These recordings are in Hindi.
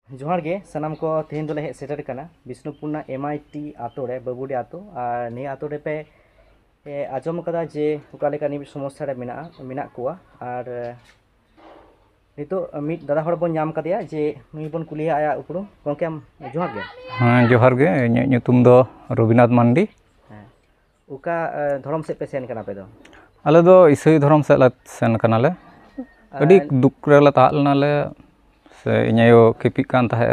जोहार गे सनाम को तेहन दोले हेज सेटर कना बिष्णुपुरना MIT आतो रे बाबुडी आतो और नि आतो रे पे आजम कदा जे उकालेका नि समस्या रे मेना कोआ और नितो मिट दादा हड़ बन नाम कदिया जे नुई बन कुलिया आया उपरू गंके आम जोहार गे। हाँ जोहार गे इᱧᱟᱹᱜ ᱧᱩᱛᱩᱢ ᱫᱚ रविनाथ मांडी। उका धर्म से पे सेन कना पे दो आले दो ईसाई धर्म से ला सेन कनाले अडी दुख रे ला ताहलनाले से इᱧayo खेपिक कान ताहे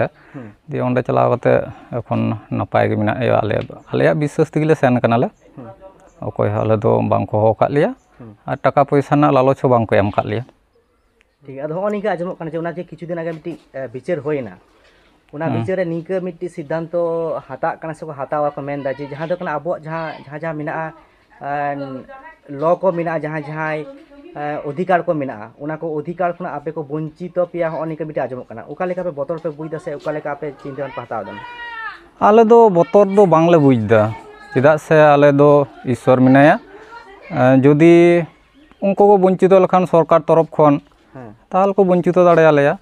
दे ओंडे चलाव कते एखन नपाय गे मेना आलेया विश्वास तेगिले सेन कनाले अकय आले दो बांग को हो कालिया और टाका पैसा ना लालच बांग को एम कालिया। ठीक है हो निका आजमक कना जे उना जे किछु दिन आगे मिट्टी विचार होइना उना विचार रे निका मिट्टी सिद्धांत हाता कना से को हातावा को मेनदा जे जहां दो कना अबो जहां मेना लॉ को मेना जहां अधिकार को मेना उना को अधिकार खुना आपे को वंचित पिया हो निका मिट्टी आजमक कना उका लेका पे बतर पे बुझदा से उका लेका पे चिंता पहताव दन आले दो बतर दो बांगले बुझदा चेदा से आले दो ईश्वर मेनाया जदि उनको को वंचित लखान सरकार तरफ खन ताल को वंचित दाड़े आलेया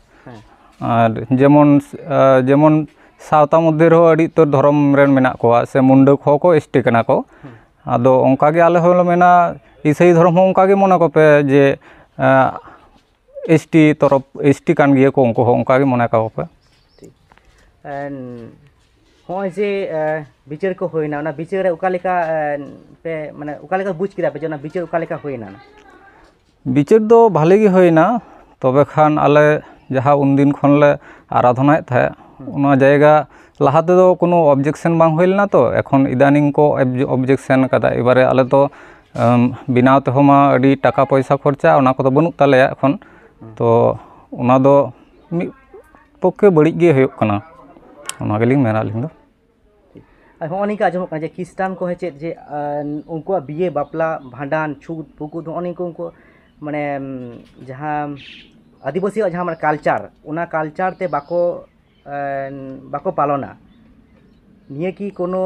और जेमन सावता मध्य रहो अड़ी तो धर्म रेन मेना कोआ से मुंडा को एसटी कना को आदो ओंका गे आले होलो मेना ईसाई धर्म हो ओंका गे मना को पे जे एसटी तरफ एसटी कान गिया को उनको हो ओंका गे मना का पे ठीक हो जे विचार को होइना ना विचार रे उका लेका पे माने उका लेका बुझ किदा पे जना विचार उका लेका होइना विचार दो भाले गे होइना तबे खान आले जहाँ उनदिन खनले आराधना था उना जायगा लहाते दो कोनो ऑब्जेक्शन बांग होइलना तो एखन इदानिंग को ऑब्जेक्शन कदा एबारे आले तो बिनाव ते होमा अडी टाका पैसा खर्चा उना को तो बनुक तालेया एखन तो उना दो पक्के बड़ी गे होय कना उना गेलिंग मेना लिंग दो हो निका आजम कना जे क्रिश्चियन को हेचे जे उनको बिये बापला भांडान छूत फुकु दो उनको माने जहाँ आदिवासी जहाँ हमारे कल्चर उना कल्चर ते बाको पालना निये की कोनो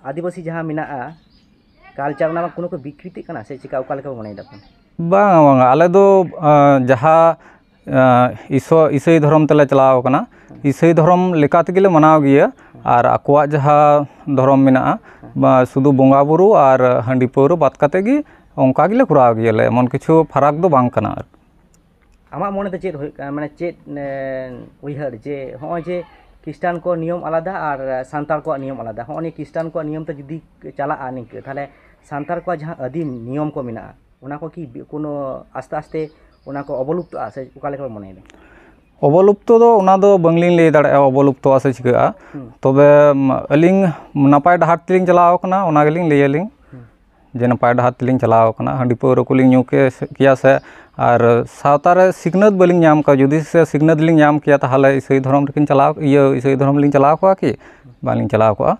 आदिवासी जहाँ मेना कल्चर ना कोनो को विकृति कना से चिका उका लेका मने दपन बांग आले दो जहाँ ईसाई धर्म तले चलाव कना ईसाई धर्म लेका तेगिले मनाव गिया और आकोआ जहाँ धर्म मेना शुधु बोंगा बुरु और हांडी पौरो बात काते गी ओंका गिले कुराव गियाले मन किछु फराक दो बांग कना आमा मने चेत माने चेत उइहर जे हो जे क्रिश्चियन को नियम आलादा और सांताल को नियम आलादा हो नि क्रिश्चियन को नियम तो जुदी चला निक थाले सांताल को जहां आदि नियम को मेना उना को की कोनो आस्ते आस्ते उना को अवलुप्त से उका लेका मने अवलुप्त दो उना दो बंगलिन ले दाड़ा अवलुप्त से चिका तबे अलिंग नपाय डहार तिलिंग चलाव कना उना गेलिंग लेयलिंग जे नपाय डहार तिलिंग चलाव कना हांडी पौरो कुलिंग न्यू के किया से और सावतारे सिग्नत बलिंग नाम का जुदी से सिग्नत लिंग नाम किया ताहले ईसाई धर्म रिकिन चलाव ईसाई धर्म लिंग चलाव को कि बालिंग चलाव को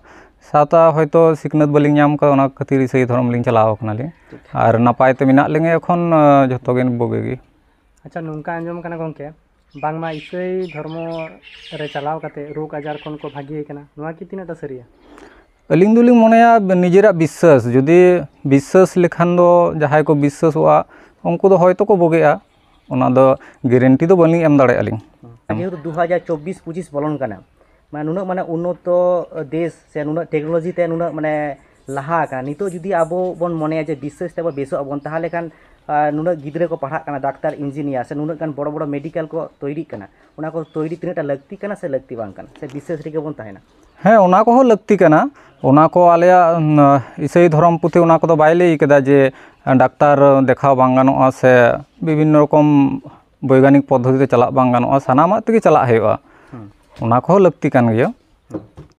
सावता हयतो सिग्नत बलिंग नाम का ओना खातिर ईसाई धर्म लिंग चलाव कना लिंग और नपाय ते मेना लिंग एखन जतो गेन बोगेगी। अच्छा नुंका आंजम कना गंके बांगमा ईसाई धर्म रे चलाव कते रोग आजार कोन को भागी कना नोआ की तिनाटा सरिया अलिंग दुलिंग मनेया निजेरा विश्वास जुदी विश्वास लेखान दो जहाय को विश्वासवा उनको तो हयतो को बोगेआ उना दो गारंटी तो बलिंग एम दाड़े आलिंग जेहेतु 2024-25 बोलन कना माने नुना माने उन्नत देश से नुना टेक्नोलॉजी ते नुना माने लाहा का नितो जुदी आबो बन मनेया जे विश्वास ते बेसो अबन ताहले खान नुना गिद्रे को पढ़ा कना डाक्टर इंजीनियर से नुना कान बड़ो बड़ो मेडिकल को तैयारी कना उना को तैयारी तिनाटा लगती कना से लगती बांग कना से विश्वास रिके बन ताहेना हाँ उना को लगती कना उना को आलेया ईसाई धर्म पुथि उना को बाय लई केदा जे डाक्तार देखाव बांग गानोआ से विभिन्न रकम वैज्ञानिक पद्धति चला बांग गानोआ सानामा तेगे चला हेयोआ उना को लगती कान गिया।